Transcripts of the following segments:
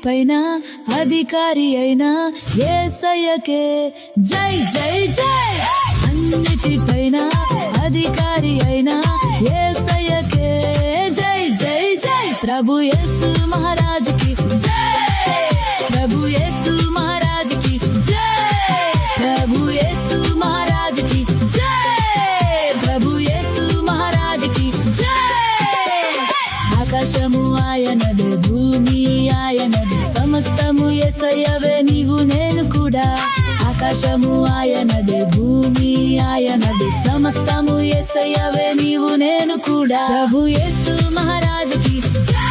అన్నిటిపైన అధికారి అయిన యేసయ్యకే జై జై జై. అన్నిటిపైన అధికారి అయిన యేసయ్యకే జై జై జై. ప్రభు యేసు మహారాజ్ కి జై. ప్రభు యేసు మహారాజ్ కి జై. ప్రభు యేసు మహారాజ్ కి జై. ప్రభు యేసు మహారాజ్ కి జై. ఆకాశము ఆయనదే, భూమి ఆయనదే, సమస్తము యేసయ్యవే నీవు నేను కూడా. ఆకాశము ఆయనదే, భూమి ఆయనదే, సమస్తము యేసయ్యవే నీవు నేను కూడా. ప్రభు యేసు మహారాజ్ కి జై.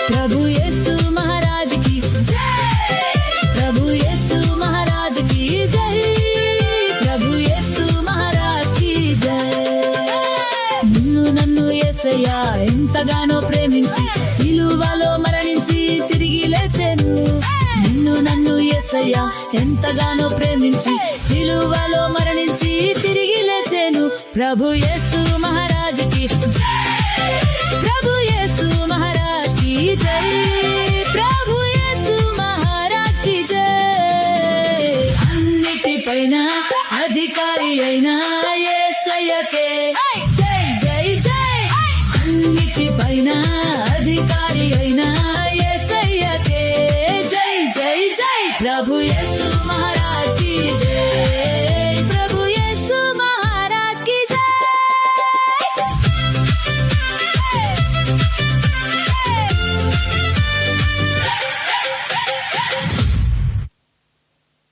ప్రభు యేసు మహారాజ్ కి జై. ప్రభు యేసు మహారాజ్ కి జై. ప్రభు యేసు మహారాజ్ కి జై. నిన్ను నన్ను యేసయ్య ఎంతగానో ప్రేమించి సిలువలో మరణించి తిరిగి లేచెను. నిన్ను నన్ను యేసయ్య ఎంతగానో ప్రేమించి సిలువలో మరణించి తిరిగి లేచెను. ప్రభు యేసు మహారాజ్ కి జై. ప్రభు యేసు మహారాజ్ కి జై. ప్రభు యేసు మహారాజ్ కి జై. అన్నిటిపైన అధికారి అయిన యేసయ్యకే